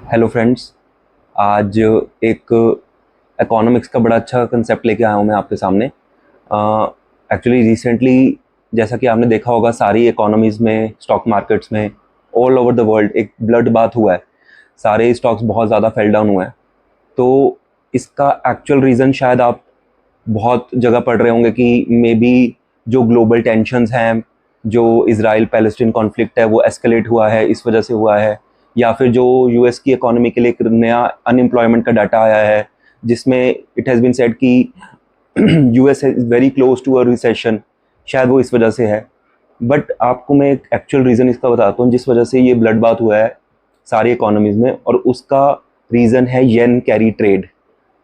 Hello friends. आज एक economics का बड़ा अच्छा कंसेप्ट लेके आया हूँ मैं आपके सामने। एक्चुअली रिसेंटली जैसा कि आपने देखा होगा, सारी इकोनॉमीज़ में, स्टॉक मार्केट्स में, ऑल ओवर द वर्ल्ड एक ब्लड बाथ हुआ है। सारे स्टॉक्स बहुत ज़्यादा फेल डाउन हुए हैं। तो इसका एक्चुअल रीज़न शायद आप बहुत जगह पढ़ रहे होंगे कि मे बी जो ग्लोबल टेंशन्स हैं, जो इज़राइल पैलेस्टीन कॉन्फ्लिक्ट है वो एस्केलेट हुआ है, इस वजह से हुआ है। या फिर जो यूएस की इकोनॉमी के लिए एक नया अनएम्प्लॉयमेंट का डाटा आया है, जिसमें इट हैज़ बीन सेड कि US is very close to a recession, शायद वो इस वजह से है। बट आपको मैं एक एक्चुअल रीज़न इसका बताता हूँ जिस वजह से ये ब्लड बाथ हुआ है सारी इकोनॉमीज़ में, और उसका रीज़न है येन कैरी ट्रेड।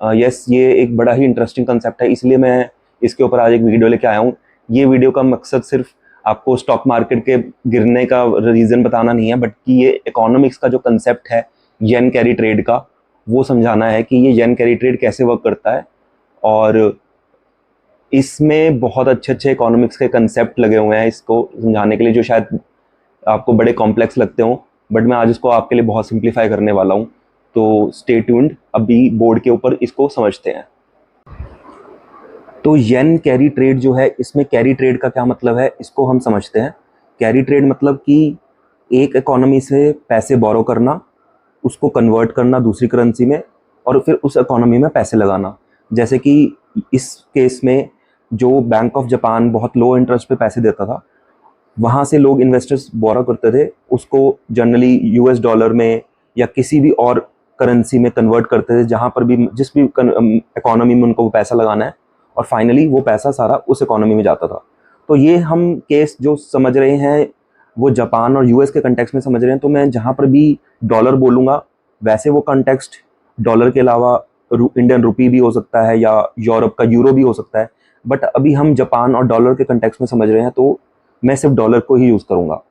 यस, ये एक बड़ा ही इंटरेस्टिंग कंसेप्ट है, इसलिए मैं इसके ऊपर आज एक वीडियो लेके आया हूँ। ये वीडियो का मकसद सिर्फ आपको स्टॉक मार्केट के गिरने का रीज़न बताना नहीं है, बट कि ये इकोनॉमिक्स का जो कंसेप्ट है येन कैरी ट्रेड का, वो समझाना है कि ये येन कैरी ट्रेड कैसे वर्क करता है। और इसमें बहुत अच्छे अच्छे इकोनॉमिक्स के कंसेप्ट लगे हुए हैं इसको समझाने के लिए, जो शायद आपको बड़े कॉम्प्लेक्स लगते हों, बट मैं आज इसको आपके लिए बहुत सिंप्लीफाई करने वाला हूँ। तो स्टे ट्यून्ड, अभी बोर्ड के ऊपर इसको समझते हैं। तो येन कैरी ट्रेड जो है, इसमें कैरी ट्रेड का क्या मतलब है इसको हम समझते हैं। कैरी ट्रेड मतलब कि एक इकोनॉमी से पैसे बोरो करना, उसको कन्वर्ट करना दूसरी करेंसी में, और फिर उस इकोनॉमी में पैसे लगाना। जैसे कि इस केस में जो बैंक ऑफ जापान बहुत लो इंटरेस्ट पे पैसे देता था, वहाँ से लोग इन्वेस्टर्स बोरो करते थे, उसको जनरली यूएस डॉलर में या किसी भी और करेंसी में कन्वर्ट करते थे, जहाँ पर भी जिस भी इकोनॉमी में उनको वो पैसा लगाना है, और फाइनली वो पैसा सारा उस इकोनॉमी में जाता था। तो ये हम केस जो समझ रहे हैं वो जापान और यूएस के कंटेक्स्ट में समझ रहे हैं। तो मैं जहाँ पर भी डॉलर बोलूँगा, वैसे वो कंटेक्स्ट डॉलर के अलावा इंडियन रुपी भी हो सकता है या यूरोप का यूरो भी हो सकता है, बट अभी हम जापान और डॉलर के कंटेक्स्ट में समझ रहे हैं, तो मैं सिर्फ डॉलर को ही यूज़ करूँगा।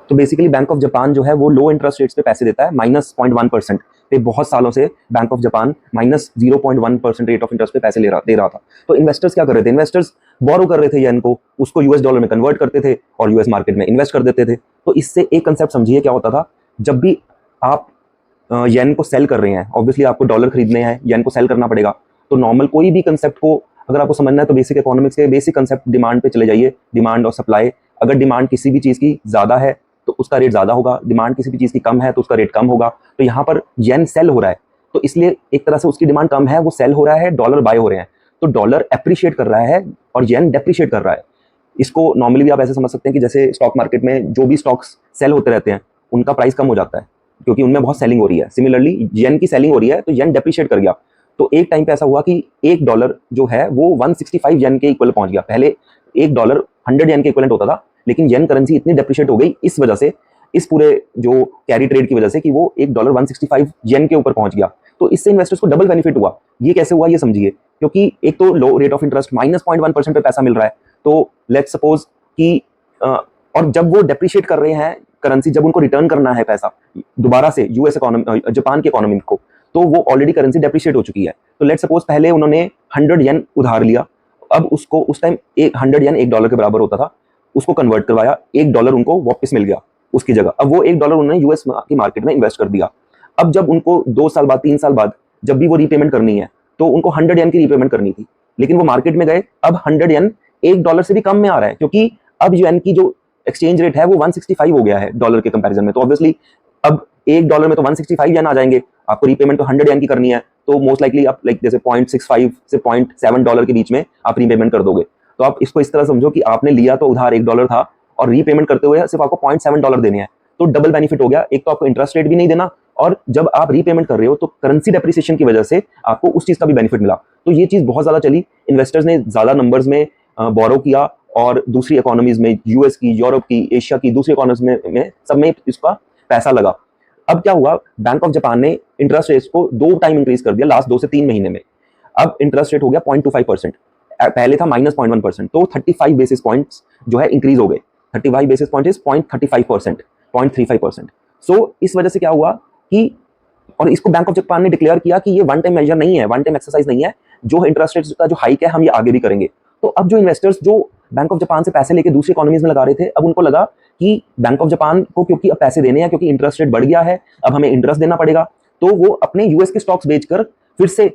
तो बेसिकली बैंक ऑफ जापान जो है वो लो इंटरेस्ट रेट्स पे पैसे देता है, -0.1% पे। बहुत सालों से bank of Japan -0.1% rate of interest पे पैसे दे रहा था। तो इन्वेस्टर्स क्या कर रहे थे? इन्वेस्टर्स बोरो कर रहे थे येन को, उसको यूएस डॉलर में कन्वर्ट करते थे और यूएस मार्केट में इन्वेस्ट कर देते थे। तो इससे एक कंसेप्ट समझिए क्या होता था। जब भी आप येन को सेल कर रहे हैं, ऑब्वियसली आपको डॉलर खरीदने हैं, येन को सेल करना पड़ेगा। तो नॉर्मल कोई भी कंसेप्ट को अगर आपको समझना है तो बेसिक इकोनॉमिक्स के बेसिक कंसेप्ट डिमांड पे चले जाइए, डिमांड और सप्लाई। अगर डिमांड किसी भी चीज़ की ज़्यादा है तो उसका रेट ज़्यादा होगा, डिमांड किसी भी चीज़ की कम है तो उसका रेट कम होगा। तो यहाँ पर येन सेल हो रहा है, तो इसलिए एक तरह से उसकी डिमांड कम है, वो सेल हो रहा है, डॉलर बाय हो रहे हैं। तो डॉलर एप्रिशिएट कर रहा है और येन डेप्रिशिएट कर रहा है। इसको नॉर्मली भी आप ऐसे समझ सकते हैं कि जैसे स्टॉक मार्केट में जो भी स्टॉक्स सेल होते रहते हैं उनका प्राइस कम हो जाता है क्योंकि उनमें बहुत सेलिंग हो रही है। सिमिलरली येन की सेलिंग हो रही है तो येन डेप्रिशिएट कर गया। तो एक टाइम पे ऐसा हुआ कि $1 जो है वो 165 येन के इक्वल पहुंच गया। पहले $1 100 येन के इक्वलेंट होता था, लेकिन येन करेंसी इतनी डेप्रिशिएट हो गई इस वजह से, इस पूरे जो कैरी ट्रेड की वजह से, कि वो $1 165 येन के ऊपर पहुंच गया। तो इससे इन्वेस्टर्स को डबल बेनिफिट हुआ। ये कैसे हुआ ये समझिए। क्योंकि एक तो लो रेट ऑफ इंटरेस्ट -0.1% पे पैसा मिल रहा है, तो लेट्स सपोज कि और जब वो डेप्रिशिएट कर रहे हैं करेंसी, जब उनको रिटर्न करना है पैसा दोबारा से यूएस इकोनॉमी, जापान की इकोनॉमी को, तो वो ऑलरेडी करेंसी डेप्रिशिएट हो चुकी है। तो लेट्स सपोज पहले उन्होंने 100 येन उधार लिया, अब उसको उस टाइम 100 येन $1 के बराबर होता था, उसको कन्वर्ट करवाया, $1 उनको वापस मिल गया उसकी जगह। अब वो $1 उन्होंने यूएस की मार्केट में इन्वेस्ट कर दिया। अब जब उनको 2 साल बाद 3 साल बाद जब भी वो रीपेमेंट करनी है, तो उनको 100 येन की रीपेमेंट करनी थी, लेकिन वो मार्केट में गए, अब 100 येन $1 से भी कम में आ रहा है, क्योंकि अब येन की जो एक्सचेंज रेट है वो 165 हो गया है डॉलर के कंपैरिजन में। तो ऑब्वियसली अब $1 में तो 165 येन आ जाएंगे, आपको रीपेमेंट तो 100 येन की करनी है, तो मोस्ट लाइकली आप लाइक जैसे 0.65 से $0.7 के बीच में आप रीपेमेंट कर दोगे। तो आप इसको इस तरह समझो कि आपने लिया तो उधार $1 था और रीपेमेंट करते हुए सिर्फ आपको $0.7 देने हैं, तो डबल बेनिफिट हो गया। एक तो आपको इंटरेस्ट रेट भी नहीं देना, और जब आप रीपेमेंट कर रहे हो तो करेंसी डेप्रिसिएशन की वजह से आपको उस चीज का भी बेनिफिट मिला। तो ये चीज बहुत ज्यादा चली, इन्वेस्टर्स ने ज्यादा नंबर्स में बोरो किया, और दूसरी इकोनॉमीज में, यूएस की, यूरोप की, एशिया की दूसरी इकोनॉमीज में सब में इसका पैसा लगा। अब क्या हुआ, बैंक ऑफ जापान ने इंटरेस्ट रेट को 2 टाइम इंक्रीज कर दिया लास्ट 2 से 3 महीने में। अब इंटरेस्ट रेट हो गया 0.25%, पहले था -0.1%, तो 35 बेसिस पॉइंट्स जो है इंक्रीज हो गए। 35 बेसिस पॉइंट इज 0.35%, 0.35%। सो इस वजह से क्या हुआ कि, और इसको बैंक ऑफ जापान ने डिक्लेयर किया कि ये वन टाइम मेजर नहीं है, वन टाइम एक्सरसाइज नहीं है, जो इंटरेस्ट रेट का जो हाइक है हम ये आगे भी करेंगे। तो अब जो इन्वेस्टर्स जो बैंक ऑफ जापान से पैसे लेके दूसरी इकोनॉमीज में लगा रहे थे। अब उनको लगा कि बैंक ऑफ जापान को क्योंकि अब पैसे देने हैं, क्योंकि इंटरेस्ट रेट बढ़ गया है, अब हमें इंटरेस्ट देना पड़ेगा, तो वो अपने यूएस के स्टॉक्स बेचकर फिर से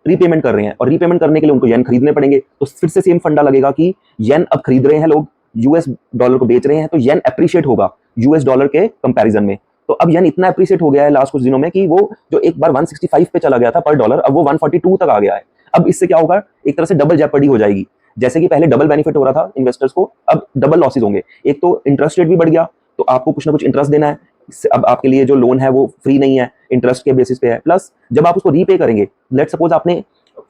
रीपेमेंट कर रहे हैं, और रीपेमेंट करने के लिए उनको येन खरीदने पड़ेंगे। तो फिर से सेम फंडा लगेगा कि येन अब खरीद रहे हैं लोग, यूएस डॉलर को बेच रहे हैं, तो येन अप्रिशिएट होगा यूएस डॉलर के कंपैरिजन में। तो अब येन इतना अप्रिशिएट हो गया है लास्ट कुछ दिनों में कि वो जो एक बार 165 पे चला गया था पर डॉलर, अब वो 142 तक आ गया है। अब इससे क्या होगा, एक तरह से डबल जेपर्डी हो जाएगी। जैसे कि पहले डबल बेनिफिट हो रहा था इन्वेस्टर्स को, अब डबल लॉसेज होंगे। एक तो इंटरेस्ट रेट भी बढ़ गया, तो आपको कुछ ना कुछ इंटरेस्ट देना है, अब आपके लिए जो लोन है वो फ्री नहीं है, इंटरेस्ट के बेसिस पे है। प्लस जब आप उसको रीपे करेंगे, लेट सपोज आपने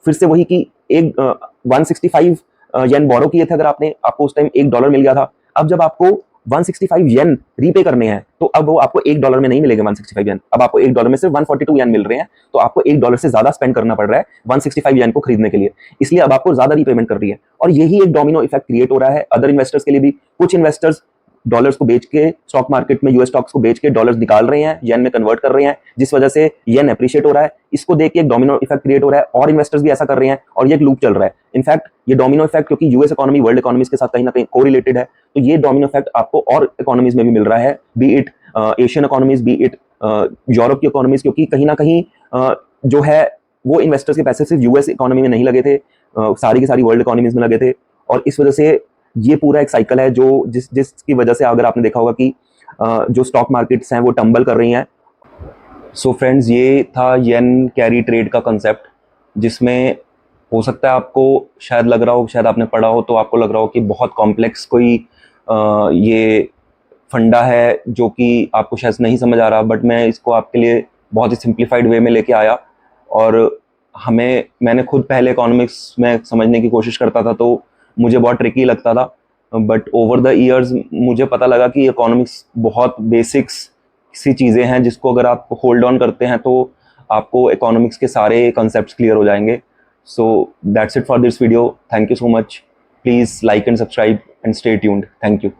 फिर से वही कि एक 165 येन बोरो किए थे, अगर आपने, आपको उस टाइम $1 मिल गया था। अब जब आपको 165 येन रीपे करने हैं, तो अब वो आपको $1 में नहीं मिलेंगे 165 येन, अब आपको $1 में सिर्फ 142 येन मिल रहे हैं। तो आपको $1 से ज्यादा स्पेंड करना पड़ रहा है 165 येन को खरीदने के लिए, इसलिए अब आपको ज्यादा रीपेमेंट कर रही है। और यही एक डोमिनो इफेक्ट क्रिएट हो रहा है अदर इन्वेस्टर्स के लिए भी। कुछ इन्वेस्टर्स डॉलर्स को बेच के स्टॉक मार्केट में यूएस स्टॉक्स को बेच के डॉलर्स निकाल रहे हैं, येन में कन्वर्ट कर रहे हैं, जिस वजह से येन अप्रिशिएट हो रहा है। इसको देख के एक डोमिनो इफेक्ट क्रिएट हो रहा है, और इन्वेस्टर्स भी ऐसा कर रहे हैं, और ये एक लूप चल रहा है। इनफैक्ट ये डोमिनो इफेक्ट, क्योंकि यूएस इकोनॉमी वर्ल्ड इकोनॉमीज के साथ कहीं ना कहीं कोरिलेटेड है, तो ये डोमिनो इफेक्ट आपको और इकोनॉमीज में भी मिल रहा है, B it Asian economies, B it Europe की इकोनॉमीज, क्योंकि कहीं ना कहीं जो है वो इन्वेस्टर्स के पैसे सिर्फ यूएस इकोनॉमी में नहीं लगे थे, सारी की सारी वर्ल्ड इकोनॉमीज में लगे थे। और इस वजह से ये पूरा एक साइकिल है जो जिसकी वजह से अगर आपने देखा होगा कि जो स्टॉक मार्केट्स हैं वो टंबल कर रही हैं। सो फ्रेंड्स, ये था येन कैरी ट्रेड का कंसेप्ट, जिसमें हो सकता है आपको शायद लग रहा हो, शायद आपने पढ़ा हो तो आपको लग रहा हो कि बहुत कॉम्प्लेक्स कोई ये फंडा है जो कि आपको शायद नहीं समझ आ रहा, बट मैं इसको आपके लिए बहुत ही सिंप्लीफाइड वे में लेके आया। और मैंने खुद पहले इकोनॉमिक्स में समझने की कोशिश करता था तो मुझे बहुत ट्रिकी लगता था, बट ओवर द ईयर्स मुझे पता लगा कि इकोनॉमिक्स बहुत बेसिक्स सी चीज़ें हैं, जिसको अगर आप होल्ड ऑन करते हैं तो आपको इकोनॉमिक्स के सारे कॉन्सेप्ट्स क्लियर हो जाएंगे। So that's it for this video. Thank you so much. Please like and subscribe and stay tuned. Thank you.